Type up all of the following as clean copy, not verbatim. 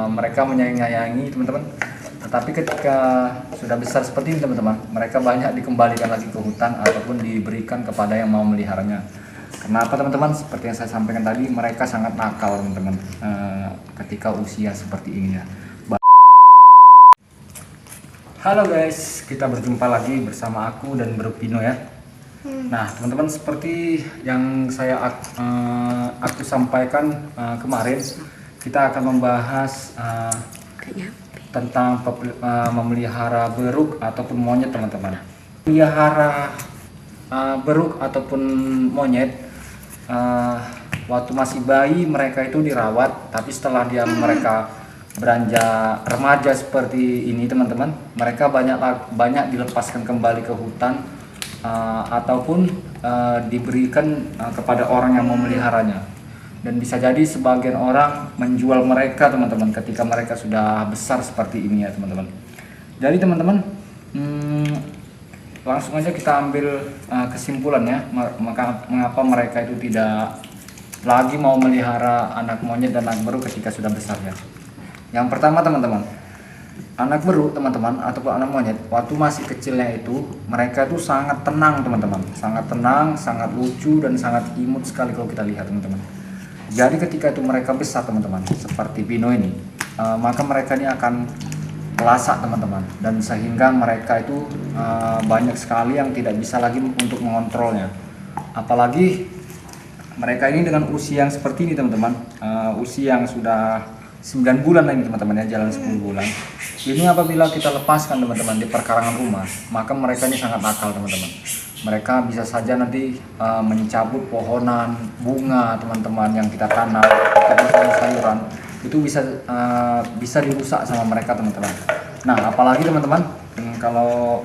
mereka menyayangi teman-teman. Tetapi ketika sudah besar seperti ini teman-teman, mereka banyak dikembalikan lagi ke hutan ataupun diberikan kepada yang mau meliharanya. Kenapa teman-teman? Seperti yang saya sampaikan tadi, mereka sangat nakal teman-teman ketika usia seperti ini ya. Halo guys, kita berjumpa lagi bersama aku dan Bro Pino ya. Nah teman-teman, seperti yang aku sampaikan kemarin, kita akan membahas tentang memelihara beruk ataupun monyet teman-teman. Melihara beruk ataupun monyet waktu masih bayi mereka itu dirawat, tapi setelah mereka beranjak remaja seperti ini teman-teman, mereka banyak dilepaskan kembali ke hutan ataupun diberikan kepada orang yang memeliharanya. Dan bisa jadi sebagian orang menjual mereka teman-teman ketika mereka sudah besar seperti ini ya teman-teman. Jadi teman-teman, langsung aja kita ambil kesimpulannya, mengapa mereka itu tidak lagi mau melihara anak monyet dan anak beruk ketika sudah besar ya. Yang pertama teman-teman, anak beruk teman-teman ataupun anak monyet waktu masih kecilnya itu mereka itu sangat tenang teman-teman, sangat tenang, sangat lucu dan sangat imut sekali kalau kita lihat teman-teman. Jadi ketika itu mereka besar teman-teman, seperti Pino ini, maka mereka ini akan pelacak teman-teman, dan sehingga mereka itu banyak sekali yang tidak bisa lagi untuk mengontrolnya. Apalagi mereka ini dengan usia yang seperti ini teman-teman, usia yang sudah 9 bulan lagi teman-teman ya, jalan 10 bulan. Ini apabila kita lepaskan teman-teman di perkarangan rumah, maka mereka ini sangat nakal teman-teman. Mereka bisa saja nanti mencabut pohonan, bunga teman-teman yang kita tanam ataupun sayuran, itu bisa dirusak sama mereka teman-teman. Nah apalagi teman-teman, kalau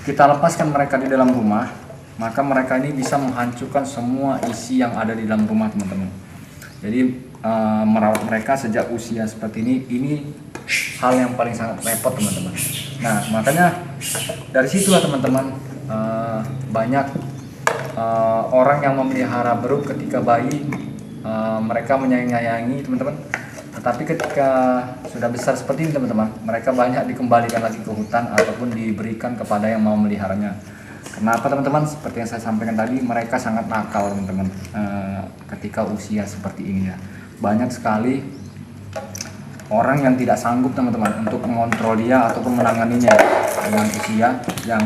kita lepaskan mereka di dalam rumah, maka mereka ini bisa menghancurkan semua isi yang ada di dalam rumah teman-teman. Jadi merawat mereka sejak usia seperti ini hal yang paling sangat repot teman-teman. Nah makanya dari situlah teman-teman, banyak orang yang memelihara beruk ketika bayi, mereka menyayangi teman-teman. Tetapi ketika sudah besar seperti ini teman-teman, mereka banyak dikembalikan lagi ke hutan ataupun diberikan kepada yang mau meliharanya. Kenapa teman-teman? Seperti yang saya sampaikan tadi, mereka sangat nakal teman-teman ketika usia seperti ini ya. Banyak sekali orang yang tidak sanggup teman-teman untuk mengontrol dia ataupun menanganinya dengan usia yang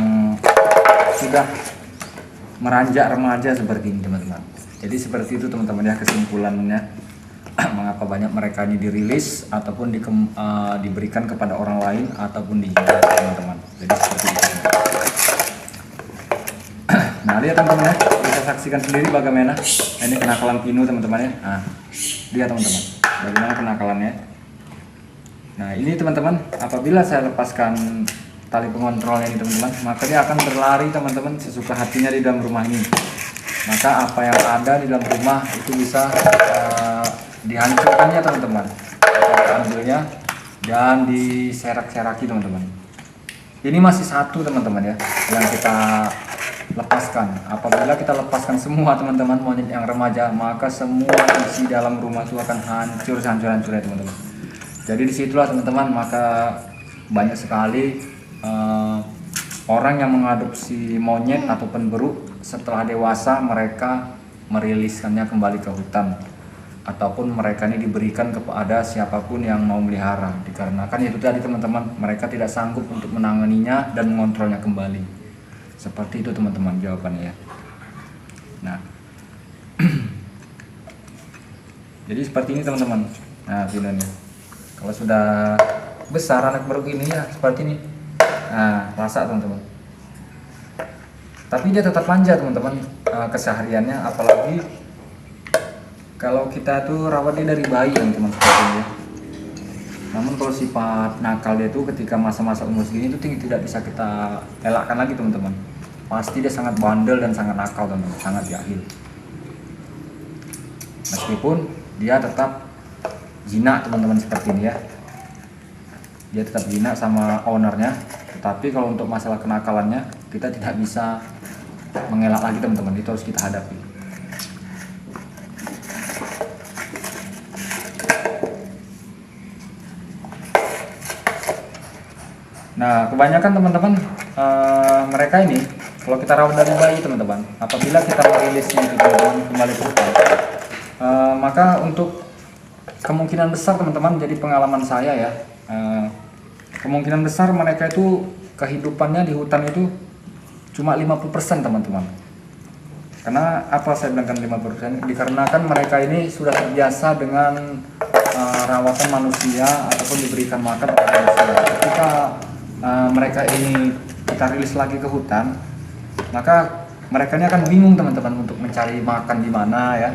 sudah meranjak remaja seperti ini teman-teman. Jadi seperti itu teman-teman ya kesimpulannya, mengapa banyak mereka ini dirilis ataupun diberikan kepada orang lain ataupun dijual teman-teman. Jadi seperti itu. Nah lihat teman-teman ya, bisa saksikan sendiri bagaimana ini kenakalan Pino teman-teman ya. Nah lihat teman-teman bagaimana kenakalannya. Nah ini teman-teman, apabila saya lepaskan tali pengontrolnya ini teman-teman, maka dia akan berlari teman-teman sesuka hatinya di dalam rumah ini. Maka apa yang ada di dalam rumah itu bisa dihancurkannya teman-teman, diambilnya dan diserak-seraki teman-teman. Ini masih satu teman-teman ya yang kita lepaskan. Apabila kita lepaskan semua teman-teman monyet yang remaja, maka semua isi dalam rumah itu akan hancur ya teman-teman. Jadi disitulah teman-teman, maka banyak sekali orang yang mengadopsi monyet ataupun beruk setelah dewasa, mereka meriliskannya kembali ke hutan ataupun mereka ini diberikan kepada siapapun yang mau melihara, dikarenakan itu tadi teman-teman, mereka tidak sanggup untuk menanganinya dan mengontrolnya kembali. Seperti itu teman-teman jawabannya ya. Nah jadi seperti ini teman-teman. Nah videonya kalau sudah besar anak beruk ini ya seperti ini. Nah rasa teman-teman, tapi dia tetap manja teman-teman kesehariannya, apalagi kalau kita tuh rawat dia dari bayi teman-teman seperti ini ya. Namun kalau sifat nakal dia tuh ketika masa-masa umur segini itu tidak bisa kita elakkan lagi teman-teman. Pasti dia sangat bandel dan sangat nakal teman-teman, sangat jahil. Meskipun dia tetap jinak teman-teman seperti ini ya. Dia tetap jinak sama ownernya, tetapi kalau untuk masalah kenakalannya kita tidak bisa mengelak lagi teman-teman, itu harus kita hadapi. Nah, kebanyakan teman-teman mereka ini kalau kita rawat dari bayi teman-teman, apabila kita merilisnya itu teman-teman kembali ke hutan, maka untuk kemungkinan besar teman-teman, jadi pengalaman saya ya, kemungkinan besar mereka itu kehidupannya di hutan itu cuma 50% teman-teman. Karena apa saya bilangkan 50%? Dikarenakan mereka ini sudah terbiasa dengan rawatan manusia ataupun diberikan makan oleh manusia. Ketika mereka ini kita rilis lagi ke hutan, maka mereka ini akan bingung teman-teman untuk mencari makan di mana ya,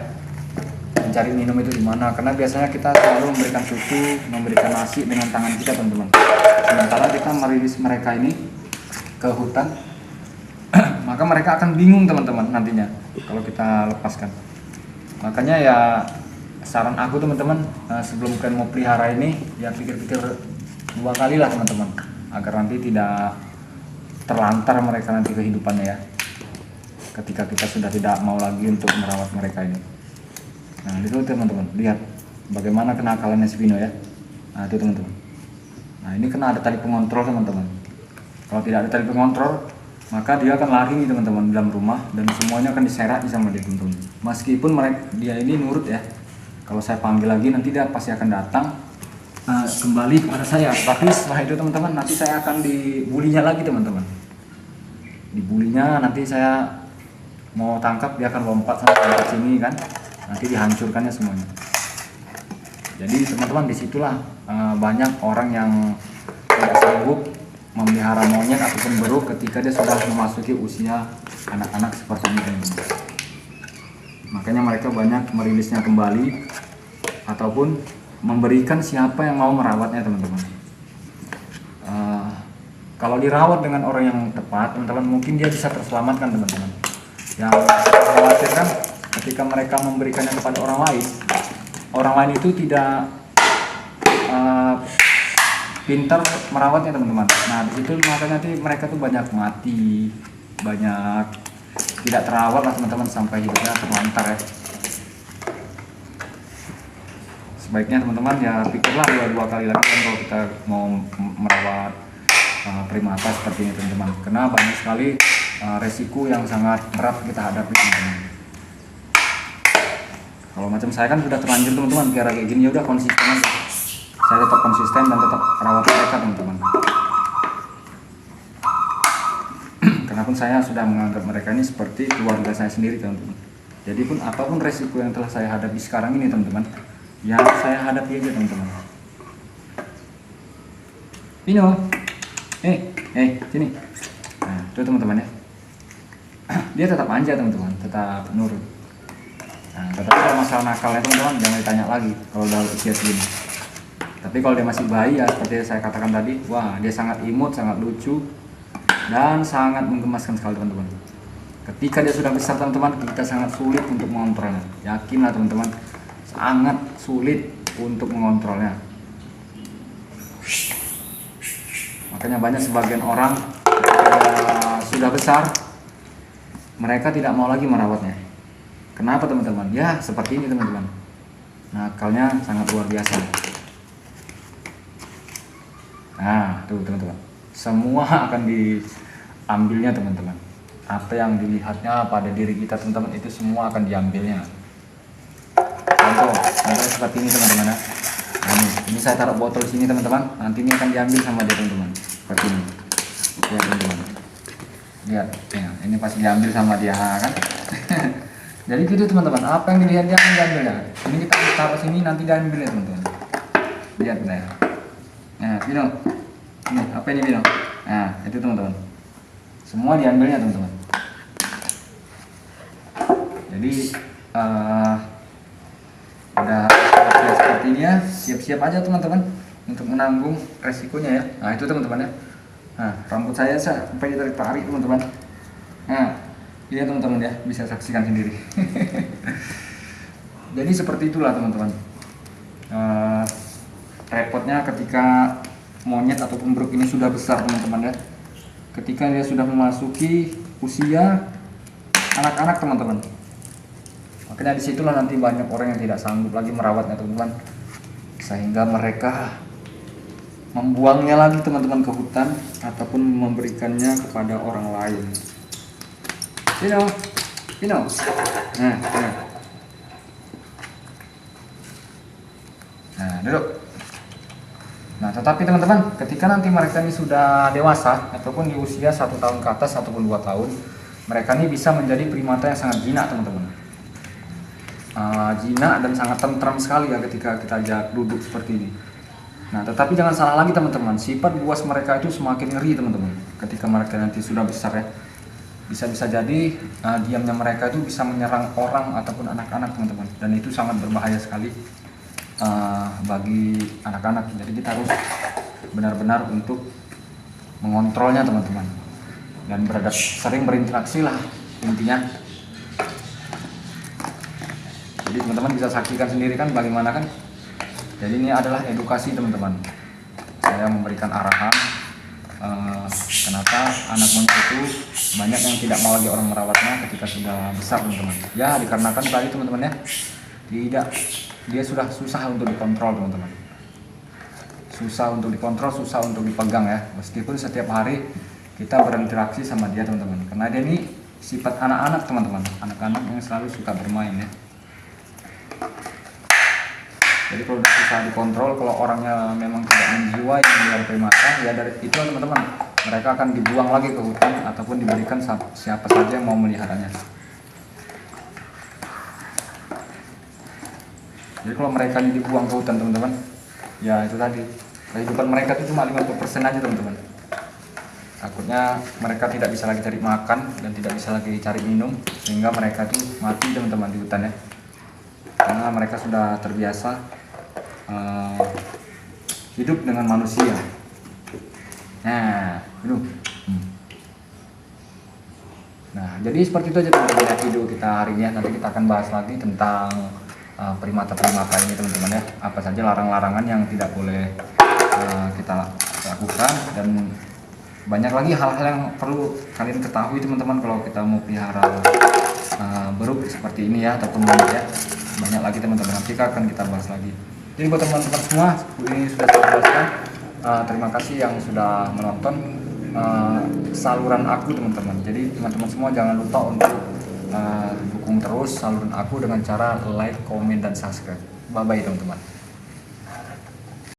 mencari minum itu di mana, karena biasanya kita selalu memberikan susu, memberikan nasi dengan tangan kita teman-teman. Sementara kita merilis mereka ini ke hutan, maka mereka akan bingung teman-teman nantinya kalau kita lepaskan. Makanya ya saran aku teman-teman, sebelum kalian mau pelihara ini ya pikir-pikir 2 kali lah teman-teman, agar nanti tidak terlantar mereka nanti kehidupannya ya, ketika kita sudah tidak mau lagi untuk merawat mereka ini. Nah itu teman-teman, lihat bagaimana kenakalannya si Vino ya. Nah itu teman-teman, nah ini kena ada tali pengontrol teman-teman. Kalau tidak ada tali pengontrol, maka dia akan lari nih teman-teman dalam rumah, dan semuanya akan diserak sama dia teman-teman. Meskipun dia ini nurut ya, kalau saya panggil lagi nanti dia pasti akan datang kembali kepada saya. Tapi setelah itu teman-teman, nanti saya akan dibulinya lagi teman-teman. Dibulinya nanti saya mau tangkap, dia akan lompat sampai ke sini kan, nanti dihancurkannya semuanya. Jadi teman-teman, disitulah banyak orang yang tidak sanggup memelihara monyet ataupun beruk ketika dia sudah memasuki usia anak-anak seperti ini. Makanya mereka banyak merilisnya kembali ataupun memberikan siapa yang mau merawatnya teman-teman. Kalau dirawat dengan orang yang tepat teman-teman, mungkin dia bisa terselamatkan teman-teman. Yang saya khawatirkan ketika mereka memberikannya kepada orang lain itu tidak pintar merawatnya teman-teman. Nah disitu makanya nanti mereka tuh banyak mati, banyak tidak terawat lah teman-teman, sampai hidupnya terlantar ya. Sebaiknya teman-teman ya pikirlah 2 kali lagi kan kalau kita mau merawat primata seperti ini teman-teman, karena banyak sekali resiko yang sangat berat kita hadapi teman-teman. Kalau macam saya kan sudah terlanjur teman-teman, biar kayak gini ya udah konsisten aja. Saya tetap konsisten dan tetap rawat mereka teman-teman. Karena pun saya sudah menganggap mereka ini seperti keluarga saya sendiri teman-teman. Jadi pun apapun resiko yang telah saya hadapi sekarang ini teman-teman, ya saya hadapi aja teman-teman. Vino, sini. Nah itu teman-teman ya, dia tetap manja teman-teman, tetap nurut. Nah tetapi kalau masalah nakalnya teman-teman jangan ditanya lagi kalau udah usia segini. Tapi kalau dia masih bayi ya seperti yang saya katakan tadi, wah dia sangat imut, sangat lucu, dan sangat menggemaskan sekali teman-teman. Ketika dia sudah besar teman-teman, kita sangat sulit untuk mengontrolnya. Yakinlah teman-teman, sangat sulit untuk mengontrolnya. Makanya banyak sebagian orang ketika sudah besar, mereka tidak mau lagi merawatnya. Kenapa teman-teman? Ya seperti ini teman-teman, nakalnya sangat luar biasa. Nah tuh teman-teman, semua akan diambilnya teman-teman. Apa yang dilihatnya pada diri kita teman-teman, itu semua akan diambilnya. Contoh seperti ini teman-teman. Nah, ini saya taruh botol sini teman-teman, nanti ini akan diambil sama dia teman-teman. Seperti ini. Lihat teman-teman. Lihat, ya, ini pasti diambil sama dia kan. Jadi gitu teman-teman, apa yang dilihat dia akan diambilnya. Ini kita taruh sini, nanti diambil ya teman-teman. Lihat ya. Nah, Vino. Ini apa ini Vino? Nah, itu teman-teman. Semua diambilnya teman-teman. Jadi udah seperti ini ya, siap-siap aja teman-teman untuk menanggung resikonya ya. Nah itu teman-teman ya. Nah rambut saya sampai ditarik-tarik teman-teman. Nah lihat teman-teman ya, bisa saksikan sendiri. Jadi seperti itulah teman-teman. Repotnya ketika monyet ataupun beruk ini sudah besar teman-teman ya. Ketika dia sudah memasuki usia anak-anak teman-teman. Makanya disitulah nanti banyak orang yang tidak sanggup lagi merawatnya teman-teman, sehingga mereka membuangnya lagi teman-teman ke hutan ataupun memberikannya kepada orang lain. Pino, Pino. Nah, duduk. Nah, tetapi teman-teman, ketika nanti mereka ini sudah dewasa ataupun di usia 1 tahun ke atas ataupun 2 tahun, mereka ini bisa menjadi primata yang sangat jinak, teman-teman. Jinak dan sangat tentram sekali ya ketika kita ajak duduk seperti ini. Nah, tetapi jangan salah lagi teman-teman, sifat buas mereka itu semakin ngeri teman-teman. Ketika mereka nanti sudah besar ya, bisa jadi diamnya mereka itu bisa menyerang orang ataupun anak-anak teman-teman, dan itu sangat berbahaya sekali bagi anak-anak. Jadi kita harus benar-benar untuk mengontrolnya teman-teman, dan sering berinteraksi lah intinya. Jadi teman-teman bisa saksikan sendiri kan bagaimana kan. Jadi ini adalah edukasi teman-teman. Saya memberikan arahan kenapa anak monyet itu banyak yang tidak mau lagi orang merawatnya ketika sudah besar teman-teman. Ya dikarenakan tadi teman-teman ya, dia sudah susah untuk dikontrol teman-teman. Susah untuk dikontrol, susah untuk dipegang ya. Meskipun setiap hari kita berinteraksi sama dia teman-teman. Karena dia ini sifat anak-anak teman-teman. Anak-anak yang selalu suka bermain ya. Jadi kalau susah dikontrol, kalau orangnya memang tidak menjiwai melihara primata, ya dari itu teman-teman, mereka akan dibuang lagi ke hutan ataupun diberikan siapa saja yang mau meliharanya. Jadi kalau mereka ini dibuang ke hutan teman-teman, ya itu tadi, kehidupan mereka itu cuma 50% aja teman-teman. Takutnya mereka tidak bisa lagi cari makan dan tidak bisa lagi cari minum, sehingga mereka itu mati teman-teman di hutan ya. Karena mereka sudah terbiasa hidup dengan manusia. Nah, Nah, jadi seperti itu aja teman-teman video kita hari ini. Nanti kita akan bahas lagi tentang primata-primata ini teman-teman ya. Apa saja larang-larangan yang tidak boleh kita lakukan, dan banyak lagi hal-hal yang perlu kalian ketahui teman-teman kalau kita mau pelihara beruk seperti ini ya, ataupun monyet ya. Banyak lagi teman-teman, nanti akan kita bahas lagi. Jadi buat teman-teman semua, ini sudah saya jelaskan. Terima kasih yang sudah menonton saluran aku teman-teman. Jadi teman-teman semua jangan lupa untuk dukung terus saluran aku dengan cara like, komen, dan subscribe. Bye bye teman-teman.